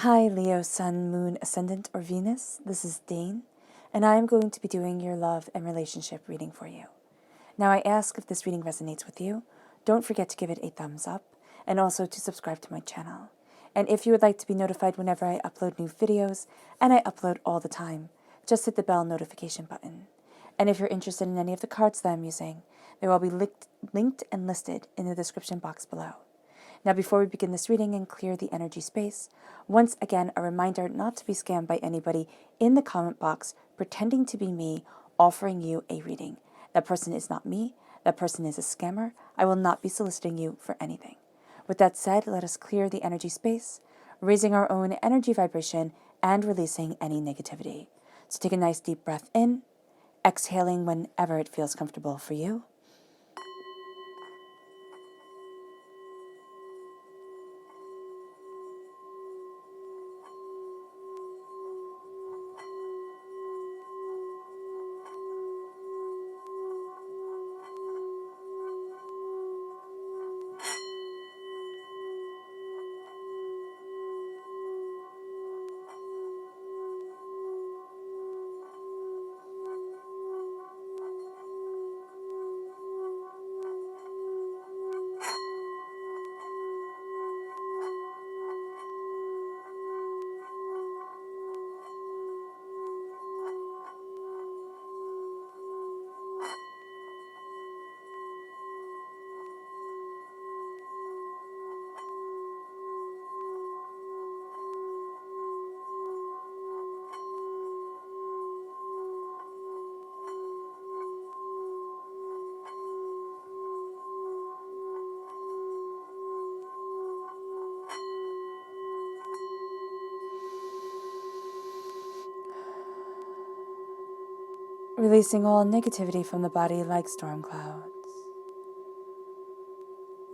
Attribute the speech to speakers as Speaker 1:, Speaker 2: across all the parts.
Speaker 1: Hi Leo, Sun, Moon, Ascendant, or Venus. This is Dane, and I am going to be doing your love and relationship reading for you. Now I ask if this reading resonates with you, don't forget to give it a thumbs up, and also to subscribe to my channel. And if you would like to be notified whenever I upload new videos, and I upload all the time, just hit the bell notification button. And if you're interested in any of the cards that I'm using, they will be linked and listed in the description box below. Now, before we begin this reading and clear the energy space, once again, a reminder not to be scammed by anybody in the comment box pretending to be me offering you a reading. That person is not me. That person is a scammer. I will not be soliciting you for anything. With that said, let us clear the energy space, raising our own energy vibration and releasing any negativity. So take a nice deep breath in, exhaling whenever it feels comfortable for you. Releasing all negativity from the body like storm clouds.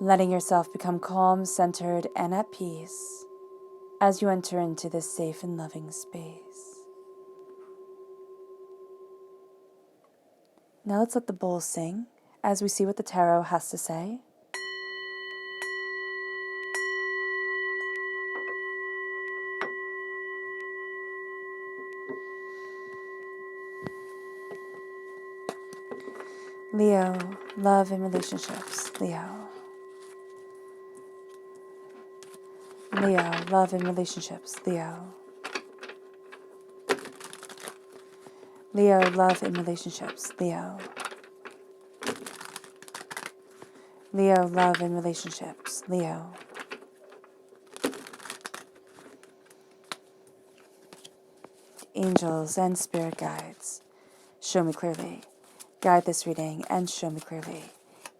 Speaker 1: Letting yourself become calm, centered, and at peace as you enter into this safe and loving space. Now let's let the bowl sing as we see what the tarot has to say. Leo, love and relationships. Leo. Leo, love and relationships. Leo. Leo, love and relationships. Leo. Leo, love and relationships. Leo. Angels and spirit guides, show me clearly. Guide this reading and show me clearly.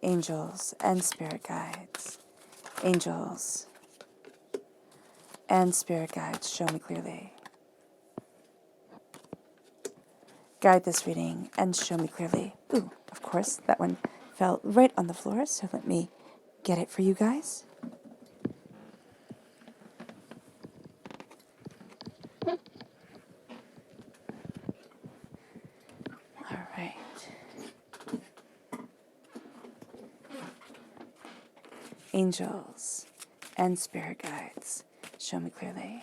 Speaker 1: Angels and spirit guides. Angels and spirit guides, show me clearly. Guide this reading and show me clearly. Ooh, of course, that one fell right on the floor, so let me get it for you guys. All right. Angels and spirit guides, show me clearly.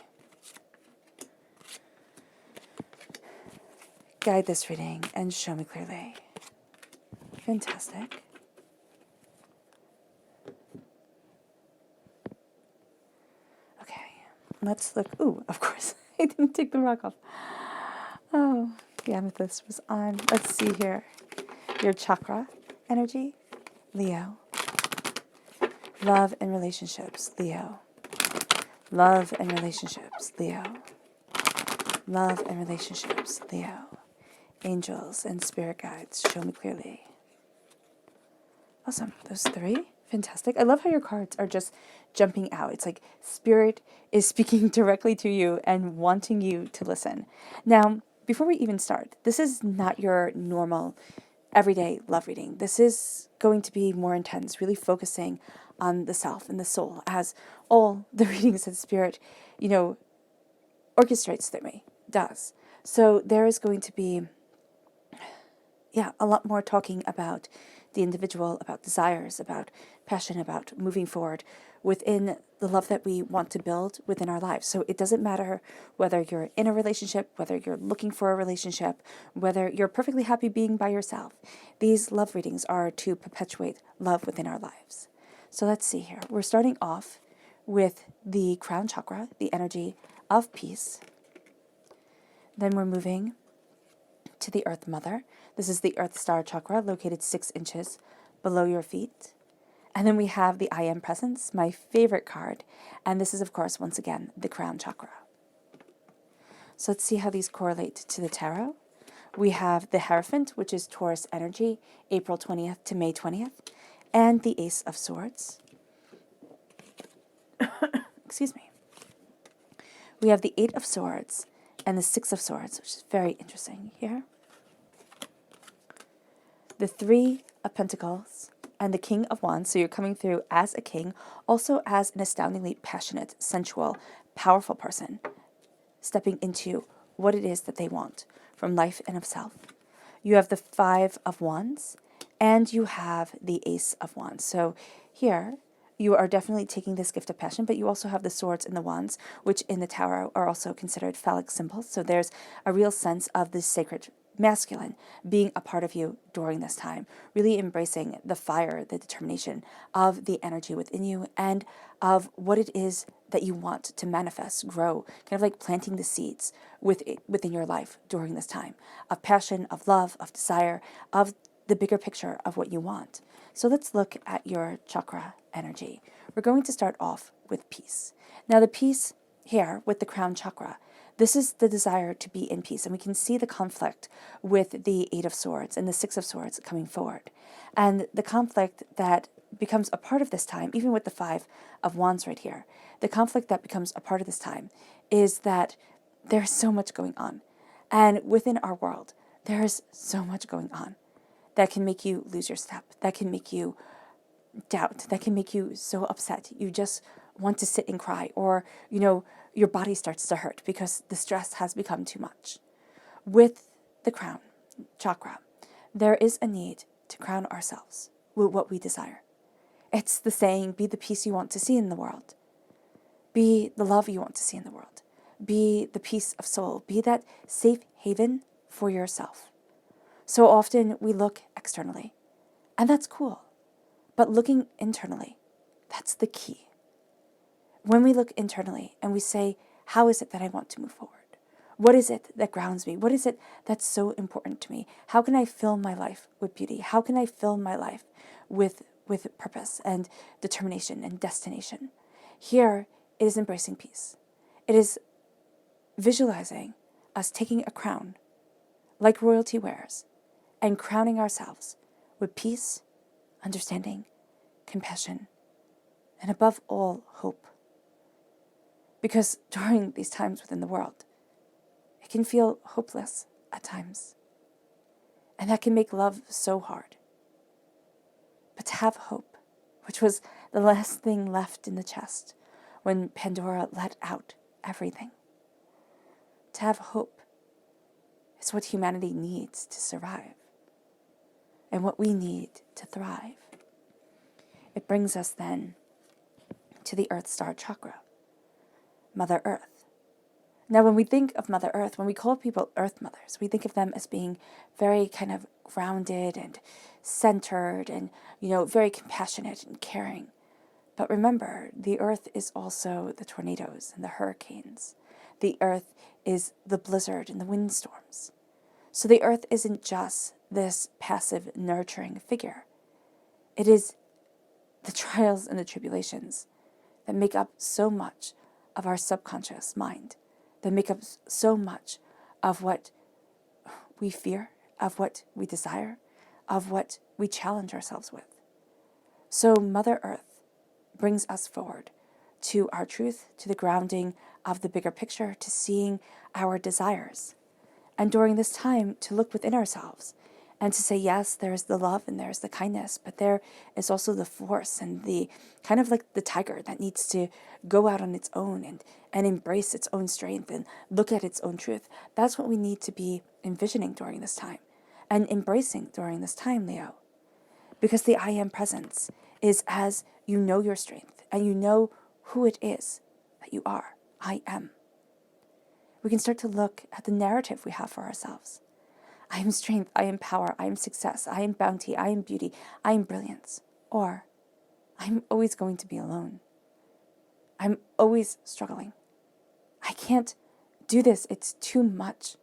Speaker 1: Guide this reading and show me clearly. Fantastic. Okay, let's look. Ooh, of course, I didn't take the rock off. Oh, the amethyst was on. Let's see here. Your chakra energy, Leo. Love and relationships, Leo. Love and relationships, Leo. Love and relationships, Leo. Angels and spirit guides, show me clearly. Awesome. Those three. Fantastic. I love how your cards are just jumping out. It's like spirit is speaking directly to you and wanting you to listen. Now, before we even start, this is not your normal everyday love reading. This is going to be more intense, really focusing on the self and the soul, as all the readings that spirit, orchestrates through me does. So there is going to be, a lot more talking about the individual, about desires, about passionate about moving forward within the love that we want to build within our lives. So it doesn't matter whether you're in a relationship, whether you're looking for a relationship, whether you're perfectly happy being by yourself. These love readings are to perpetuate love within our lives. So let's see here. We're starting off with the Crown Chakra, the energy of peace. Then we're moving to the Earth Mother. This is the Earth Star Chakra, located 6 inches below your feet. And then we have the I Am Presence, my favorite card. And this is, of course, once again, the Crown Chakra. So let's see how these correlate to the tarot. We have the Hierophant, which is Taurus energy, April 20th to May 20th. And the Ace of Swords. Excuse me. We have the 8 of Swords and the 6 of Swords, which is very interesting here. The 3 of Pentacles and the King of Wands. So you're coming through as a king, also as an astoundingly passionate, sensual, powerful person, stepping into what it is that they want from life and of self. You have the 5 of Wands and you have the Ace of Wands. So here you are definitely taking this gift of passion, but you also have the Swords and the Wands, which in the tarot are also considered phallic symbols. So there's a real sense of the sacred masculine being a part of you during this time, really embracing the fire, the determination of the energy within you and of what it is that you want to manifest, grow, kind of like planting the seeds within your life during this time of passion, of love, of desire, of the bigger picture of what you want. So let's look at your chakra energy. We're going to start off with peace. Now the peace here with the Crown Chakra, this is the desire to be in peace. And we can see the conflict with the 8 of Swords and the 6 of Swords coming forward. And the conflict that becomes a part of this time, even with the 5 of Wands right here, the conflict that becomes a part of this time is that there's so much going on. And within our world, there's so much going on that can make you lose your step, that can make you doubt, that can make you so upset. You just want to sit and cry, or, your body starts to hurt because the stress has become too much. With the Crown Chakra, there is a need to crown ourselves with what we desire. It's the saying, be the peace you want to see in the world. Be the love you want to see in the world. Be the peace of soul. Be that safe haven for yourself. So often we look externally, and that's cool. But looking internally, that's the key. When we look internally and we say, how is it that I want to move forward? What is it that grounds me? What is it that's so important to me? How can I fill my life with beauty? How can I fill my life with purpose and determination and destination? Here, it is embracing peace. It is visualizing us taking a crown, like royalty wears, and crowning ourselves with peace, understanding, compassion, and above all, hope. Because during these times within the world, it can feel hopeless at times. And that can make love so hard. But to have hope, which was the last thing left in the chest when Pandora let out everything. To have hope is what humanity needs to survive and what we need to thrive. It brings us then to the Earth Star Chakra, Mother Earth. Now, when we think of Mother Earth, when we call people Earth Mothers, we think of them as being very kind of grounded and centered and, very compassionate and caring. But remember, the Earth is also the tornadoes and the hurricanes. The Earth is the blizzard and the windstorms. So the Earth isn't just this passive, nurturing figure. It is the trials and the tribulations that make up so much of our subconscious mind, that make up so much of what we fear, of what we desire, of what we challenge ourselves with. So Mother Earth brings us forward to our truth, to the grounding of the bigger picture, to seeing our desires. And during this time, to look within ourselves and to say, yes, there's the love and there's the kindness, but there is also the force and the kind of like the tiger that needs to go out on its own and embrace its own strength and look at its own truth. That's what we need to be envisioning during this time and embracing during this time, Leo. Because the I Am Presence is as you know your strength and you know who it is that you are. I am. We can start to look at the narrative we have for ourselves. I am strength, I am power, I am success, I am bounty, I am beauty, I am brilliance. Or, I'm always going to be alone. I'm always struggling. I can't do this, it's too much.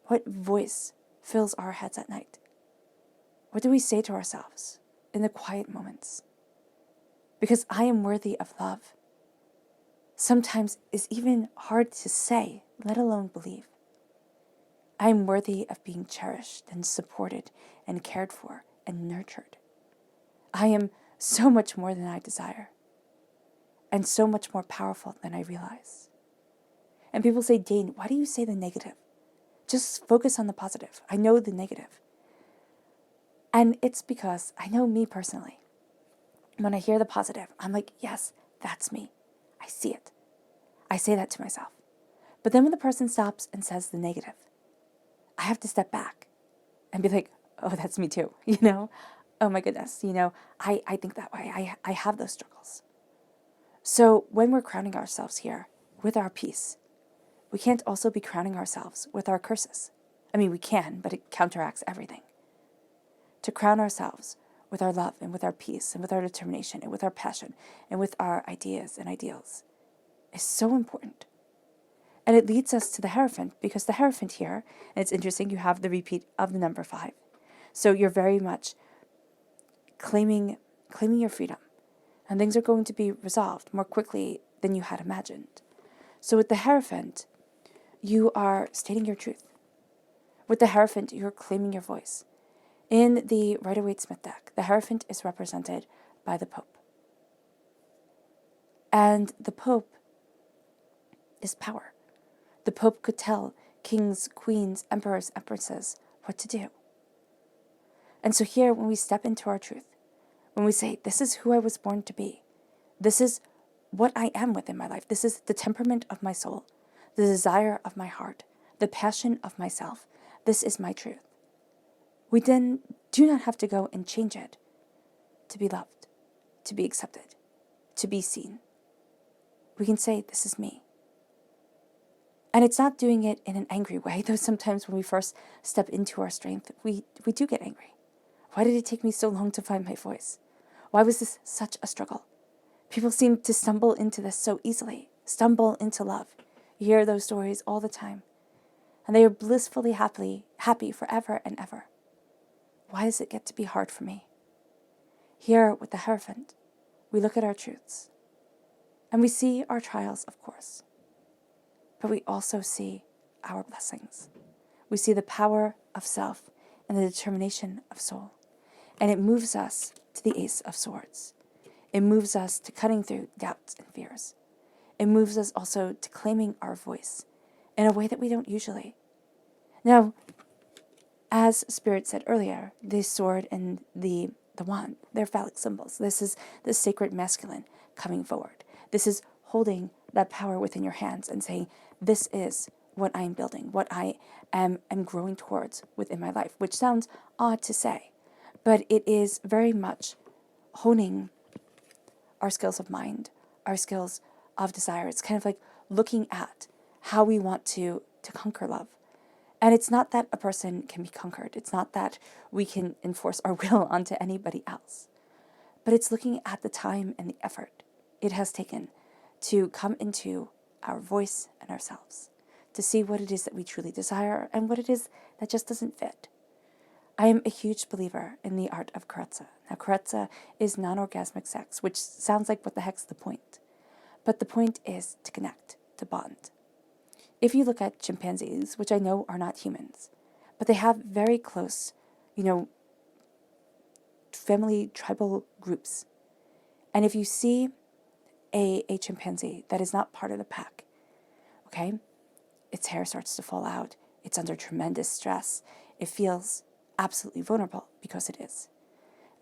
Speaker 1: What voice fills our heads at night? What do we say to ourselves in the quiet moments? Because I am worthy of love sometimes is even hard to say, let alone believe. I am worthy of being cherished and supported and cared for and nurtured. I am so much more than I desire and so much more powerful than I realize. And people say, Dane, why do you say the negative? Just focus on the positive. I know the negative. And it's because I know me personally. When I hear the positive, I'm like, yes, that's me. I see it. I say that to myself. But then when the person stops and says the negative, I have to step back and be like, oh, that's me too, Oh my goodness, I think that way. I have those struggles. So when we're crowning ourselves here with our peace, we can't also be crowning ourselves with our curses. I mean, we can, but it counteracts everything. To crown ourselves with our love and with our peace and with our determination and with our passion and with our ideas and ideals is so important. And it leads us to the Hierophant, because the Hierophant here, and it's interesting, you have the repeat of the number 5. So you're very much claiming your freedom. And things are going to be resolved more quickly than you had imagined. So with the Hierophant, you are stating your truth. With the Hierophant, you're claiming your voice. In the Rider-Waite-Smith deck, the Hierophant is represented by the Pope. And the Pope is power. The Pope could tell kings, queens, emperors, empresses what to do. And so here, when we step into our truth, when we say, this is who I was born to be, this is what I am within my life, this is the temperament of my soul, the desire of my heart, the passion of myself, this is my truth. We then do not have to go and change it to be loved, to be accepted, to be seen. We can say, this is me. And it's not doing it in an angry way, though sometimes when we first step into our strength, we do get angry. Why did it take me so long to find my voice? Why was this such a struggle? People seem to stumble into this so easily, stumble into love. You hear those stories all the time. And they are blissfully happy forever and ever. Why does it get to be hard for me? Here with the Hierophant, we look at our truths. And we see our trials, of course. But we also see our blessings. We see the power of self and the determination of soul. And it moves us to the Ace of Swords. It moves us to cutting through doubts and fears. It moves us also to claiming our voice in a way that we don't usually. Now, as Spirit said earlier, the sword and the wand, they're phallic symbols. This is the sacred masculine coming forward. This is holding that power within your hands and saying, this is what I am building, what I am growing towards within my life, which sounds odd to say, but it is very much honing our skills of mind, our skills of desire. It's kind of like looking at how we want to conquer love. And it's not that a person can be conquered. It's not that we can enforce our will onto anybody else. But it's looking at the time and the effort it has taken to come into our voice and ourselves, to see what it is that we truly desire and what it is that just doesn't fit. I am a huge believer in the art of carezza. Now, carezza is non-orgasmic sex, which sounds like what the heck's the point? But the point is to connect, to bond. If you look at chimpanzees, which I know are not humans, but they have very close, family tribal groups. And if you see a chimpanzee that is not part of the pack, okay, its hair starts to fall out, it's under tremendous stress, it feels absolutely vulnerable because it is.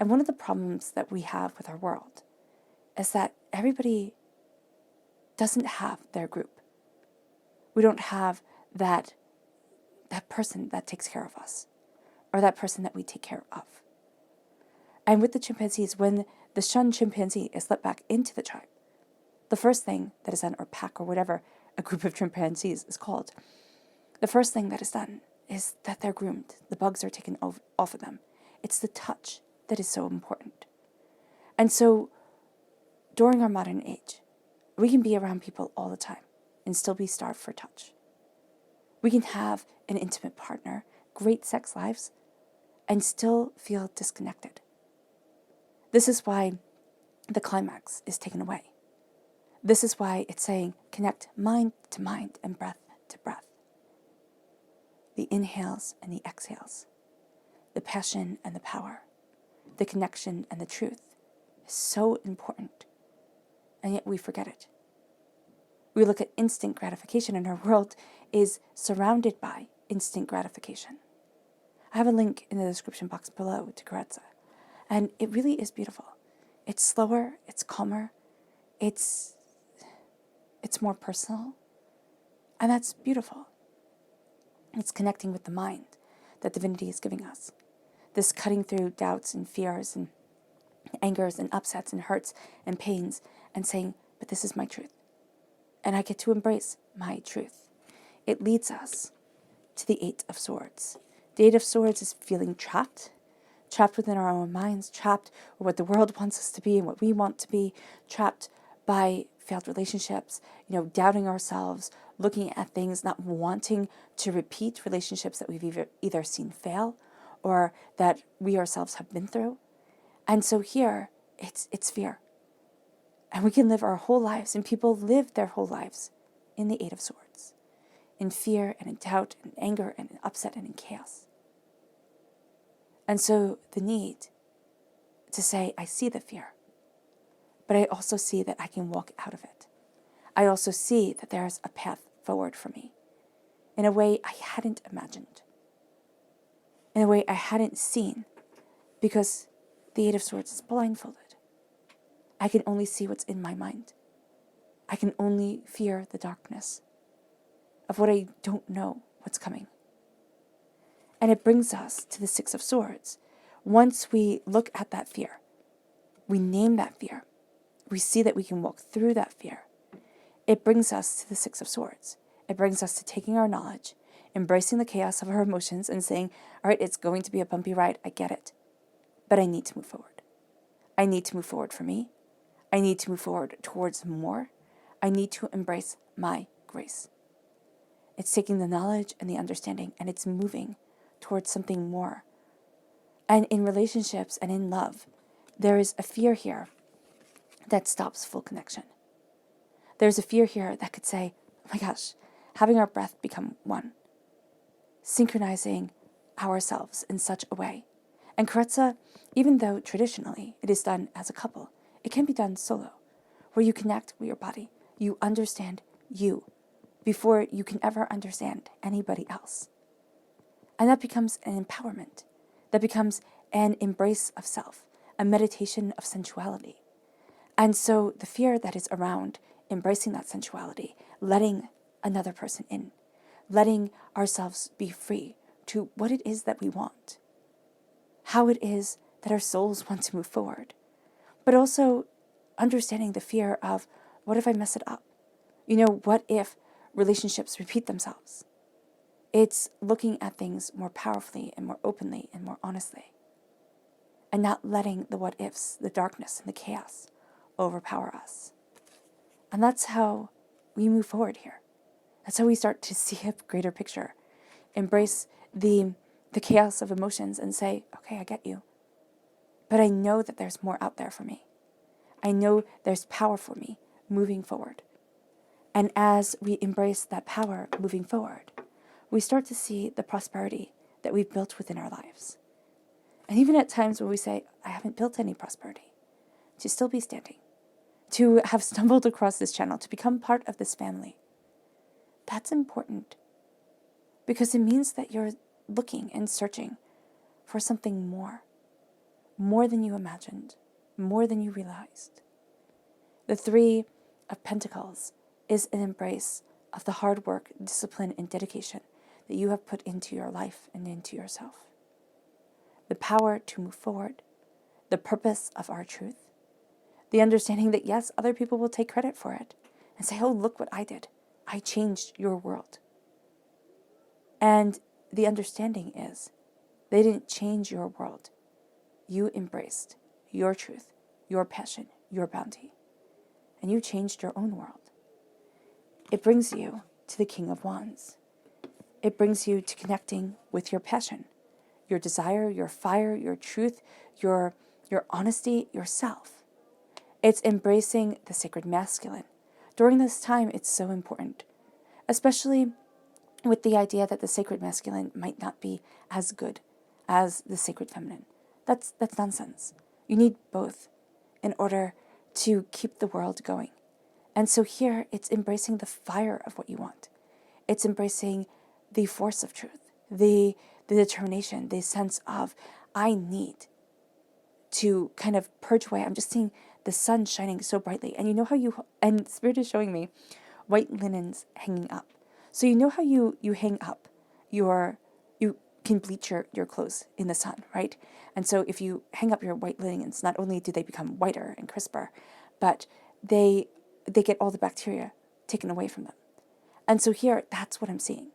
Speaker 1: And one of the problems that we have with our world is that everybody doesn't have their group. We don't have that person that takes care of us, or that person that we take care of. And with the chimpanzees, when the shunned chimpanzee is let back into the tribe, the first thing that is done, or pack or whatever a group of chimpanzees is called, the first thing that is done is that they're groomed. The bugs are taken off of them. It's the touch that is so important. And so during our modern age, we can be around people all the time and still be starved for touch. We can have an intimate partner, great sex lives, and still feel disconnected. This is why the climax is taken away. This is why it's saying connect mind to mind and breath to breath. The inhales and the exhales, the passion and the power, the connection and the truth is so important, and yet we forget it. We look at instant gratification, and our world is surrounded by instant gratification. I have a link in the description box below to Carezza, and it really is beautiful. It's slower, it's calmer, it's more personal, and that's beautiful. It's connecting with the mind that divinity is giving us. This cutting through doubts and fears and angers and upsets and hurts and pains and saying, but this is my truth. And I get to embrace my truth. It leads us to the Eight of Swords. The Eight of Swords is feeling trapped within our own minds, trapped with what the world wants us to be and what we want to be, trapped by failed relationships, doubting ourselves, looking at things, not wanting to repeat relationships that we've either seen fail or that we ourselves have been through. And so here, it's fear. And we can live our whole lives, and people live their whole lives in the Eight of Swords, in fear and in doubt and in anger and in upset and in chaos. And so the need to say, I see the fear, but I also see that I can walk out of it. I also see that there's a path forward for me in a way I hadn't imagined, in a way I hadn't seen, because the Eight of Swords is blindfolded. I can only see what's in my mind. I can only fear the darkness of what I don't know what's coming. And it brings us to the Six of Swords. Once we look at that fear, we name that fear, we see that we can walk through that fear, it brings us to the Six of Swords. It brings us to taking our knowledge, embracing the chaos of our emotions and saying, all right, it's going to be a bumpy ride, I get it, but I need to move forward. I need to move forward for me. I need to move forward towards more. I need to embrace my grace. It's taking the knowledge and the understanding, and it's moving towards something more. And in relationships and in love, there is a fear here that stops full connection. There's a fear here that could say, oh my gosh, having our breath become one, synchronizing ourselves in such a way. And Carezza, even though traditionally it is done as a couple, it can be done solo, where you connect with your body. You understand you before you can ever understand anybody else. And that becomes an empowerment. That becomes an embrace of self, a meditation of sensuality. And so the fear that is around embracing that sensuality, letting another person in, letting ourselves be free to what it is that we want, how it is that our souls want to move forward, but also understanding the fear of, what if I mess it up? What if relationships repeat themselves? It's looking at things more powerfully and more openly and more honestly, and not letting the what ifs, the darkness and the chaos overpower us. And that's how we move forward here. That's how we start to see a greater picture, embrace the chaos of emotions and say, okay, I get you. But I know that there's more out there for me. I know there's power for me moving forward. And as we embrace that power moving forward, we start to see the prosperity that we've built within our lives. And even at times when we say, I haven't built any prosperity, to still be standing, to have stumbled across this channel, to become part of this family, that's important. Because it means that you're looking and searching for something more than you imagined, more than you realized. The Three of Pentacles is an embrace of the hard work, discipline, and dedication that you have put into your life and into yourself. The power to move forward, the purpose of our truth, the understanding that yes, other people will take credit for it and say, oh, look what I did. I changed your world. And the understanding is they didn't change your world. You embraced your truth, your passion, your bounty, and you changed your own world. It brings you to the King of Wands. It brings you to connecting with your passion, your desire, your fire, your truth, your honesty, yourself. It's embracing the sacred masculine. During this time, it's so important, especially with the idea that the sacred masculine might not be as good as the sacred feminine. That's nonsense. You need both in order to keep the world going. And so here, it's embracing the fire of what you want. It's embracing the force of truth, the determination, the sense of, I need to kind of purge away. I'm just seeing the sun shining so brightly. And you know how and Spirit is showing me white linens hanging up. So you know how you hang up you can bleach your clothes in the sun, right? And so if you hang up your white linens, not only do they become whiter and crisper, but they get all the bacteria taken away from them. And so here, that's what I'm seeing.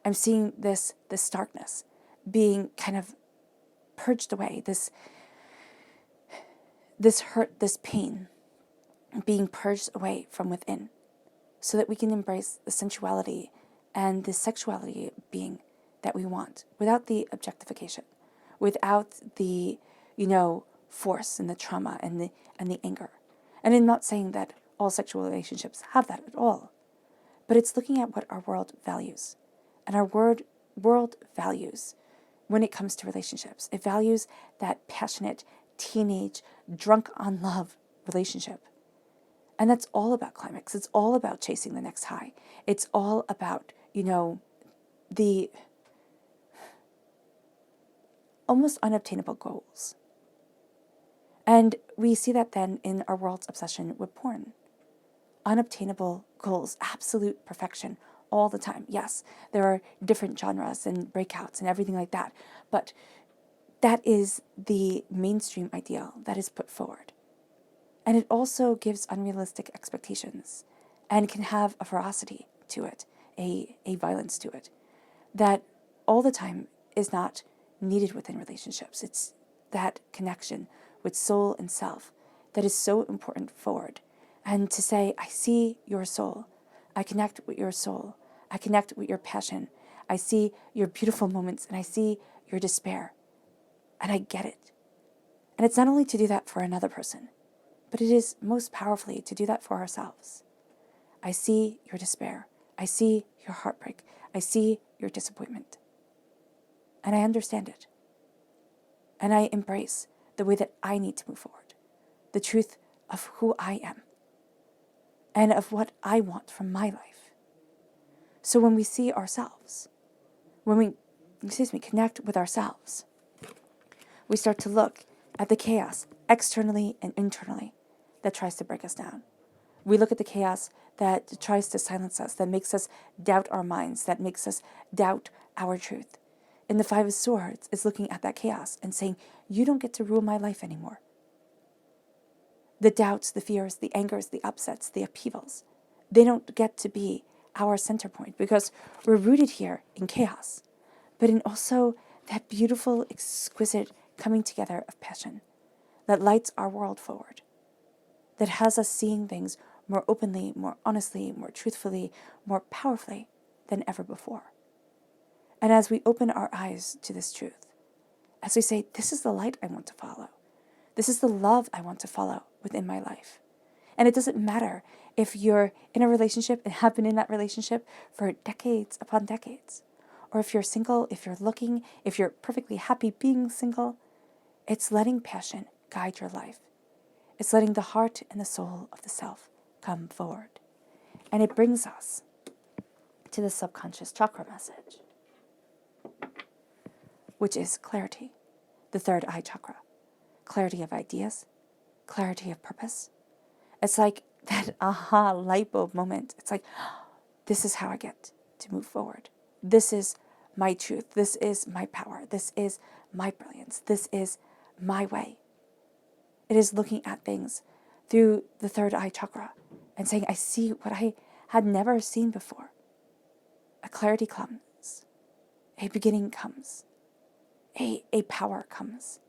Speaker 1: I'm seeing this darkness being kind of purged away, this hurt, this pain being purged away from within, so that we can embrace the sensuality and the sexuality being that we want, without the objectification, without the, force and the trauma and the anger. And I'm not saying that all sexual relationships have that at all, but it's looking at what our world values. And our world values, when it comes to relationships, it values that passionate, teenage, drunk on love relationship. And that's all about climax. It's all about chasing the next high. It's all about, the almost unobtainable goals. And we see that then in our world's obsession with porn. Unobtainable goals, absolute perfection all the time. Yes, there are different genres and breakouts and everything like that, but that is the mainstream ideal that is put forward. And it also gives unrealistic expectations and can have a ferocity to it, a violence to it, that all the time is not needed within relationships. It's that connection with soul and self that is so important forward. And to say, I see your soul. I connect with your soul. I connect with your passion. I see your beautiful moments and I see your despair. And I get it. And it's not only to do that for another person, but it is most powerfully to do that for ourselves. I see your despair. I see your heartbreak. I see your disappointment. And I understand it. And I embrace the way that I need to move forward, the truth of who I am, and of what I want from my life. So when we see ourselves, when we, connect with ourselves, we start to look at the chaos externally and internally that tries to break us down. We look at the chaos that tries to silence us, that makes us doubt our minds, that makes us doubt our truth. And the Five of Swords is looking at that chaos and saying, you don't get to rule my life anymore. The doubts, the fears, the angers, the upsets, the upheavals, they don't get to be our center point because we're rooted here in chaos, but in also that beautiful, exquisite coming together of passion that lights our world forward, that has us seeing things more openly, more honestly, more truthfully, more powerfully than ever before. And as we open our eyes to this truth, as we say, this is the light I want to follow, this is the love I want to follow within my life. And it doesn't matter if you're in a relationship and have been in that relationship for decades upon decades, or if you're single, if you're looking, if you're perfectly happy being single, it's letting passion guide your life. It's letting the heart and the soul of the self come forward. And it brings us to the subconscious chakra message, which is clarity, the third eye chakra. Clarity of ideas, clarity of purpose. It's like that aha light bulb moment. It's like, this is how I get to move forward. This is my truth. This is my power. This is my brilliance. This is my way. It is looking at things through the third eye chakra and saying, I see what I had never seen before. A clarity comes, a beginning comes, a power comes,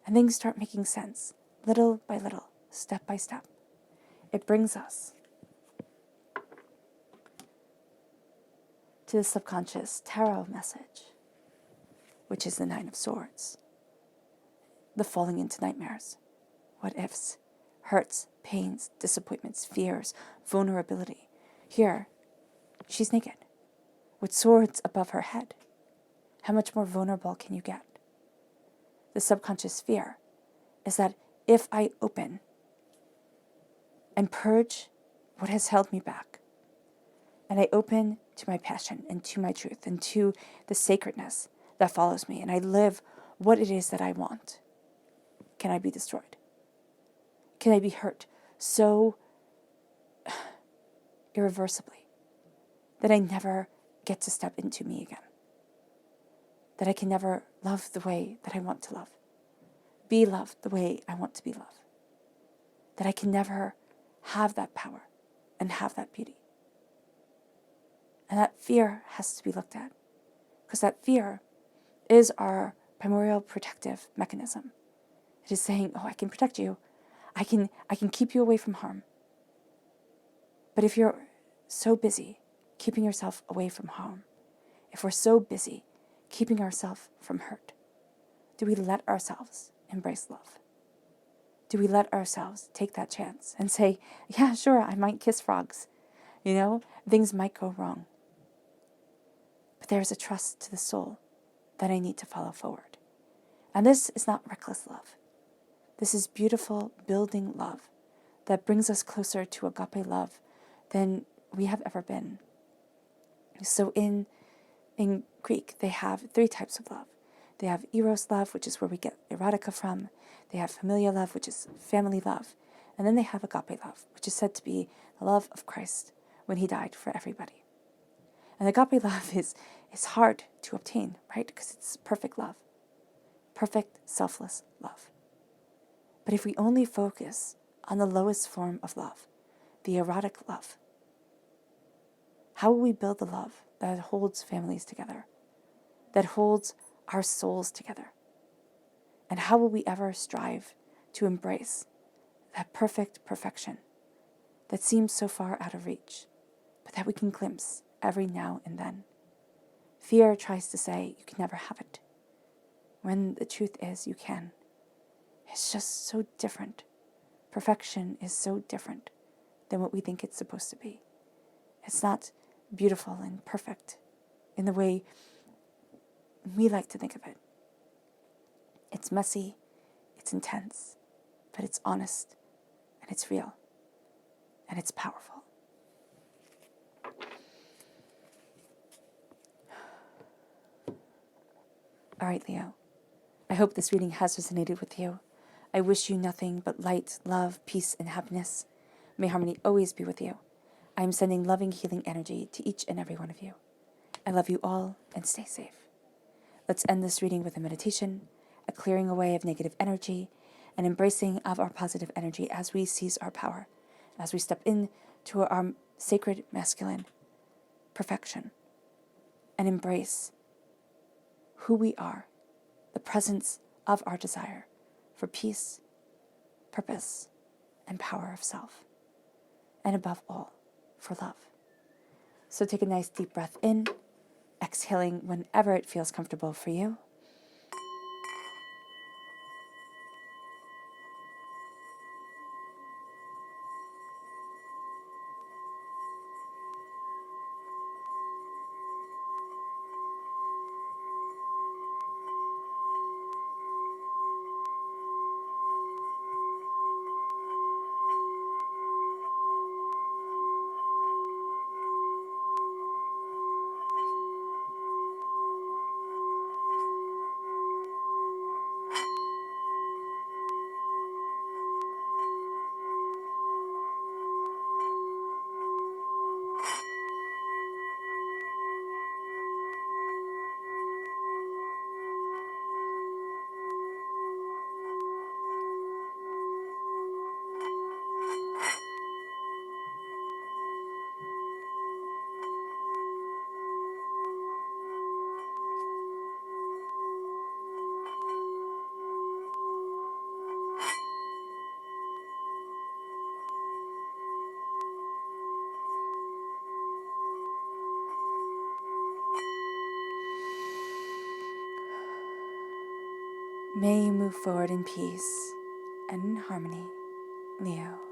Speaker 1: and things start making sense, little by little, step by step. It brings us to the subconscious tarot message, which is the Nine of Swords. The falling into nightmares, what ifs, hurts, pains, disappointments, fears, vulnerability. Here, she's naked, with swords above her head. How much more vulnerable can you get? The subconscious fear is that if I open and purge what has held me back, and I open to my passion and to my truth and to the sacredness that follows me, and I live what it is that I want, can I be destroyed? Can I be hurt so irreversibly that I never get to step into me again? That I can never love the way that I want to love, be loved the way I want to be loved, that I can never have that power and have that beauty. And that fear has to be looked at, because that fear is our primordial protective mechanism. It is saying, oh, I can protect you. I can keep you away from harm. But if you're so busy keeping yourself away from harm, if we're so busy keeping ourselves from hurt, do we let ourselves embrace love? Do we let ourselves take that chance and say, yeah, sure, I might kiss frogs. Things might go wrong. But there's a trust to the soul that I need to follow forward. And this is not reckless love. This is beautiful, building love that brings us closer to agape love than we have ever been. So in Greek, they have 3 types of love. They have eros love, which is where we get erotica from. They have familial love, which is family love. And then they have agape love, which is said to be the love of Christ when he died for everybody. And agape love is hard to obtain, right? Because it's perfect love. Perfect, selfless love. But if we only focus on the lowest form of love, the erotic love, how will we build the love that holds families together, that holds our souls together? And how will we ever strive to embrace that perfect perfection that seems so far out of reach, but that we can glimpse every now and then? Fear tries to say you can never have it, when the truth is you can. It's just so different. Perfection is so different than what we think it's supposed to be. It's not beautiful and perfect in the way we like to think of it. It's messy, it's intense, but it's honest, and it's real, and it's powerful. All right, Leo. I hope this reading has resonated with you. I wish you nothing but light, love, peace, and happiness. May harmony always be with you. I am sending loving, healing energy to each and every one of you. I love you all, and stay safe. Let's end this reading with a meditation, a clearing away of negative energy, an embracing of our positive energy as we seize our power, as we step into our sacred masculine perfection, and embrace who we are, the presence of our desire for peace, purpose, and power of self, and above all, for love. So take a nice deep breath in, exhaling whenever it feels comfortable for you. May you move forward in peace and in harmony, Leo.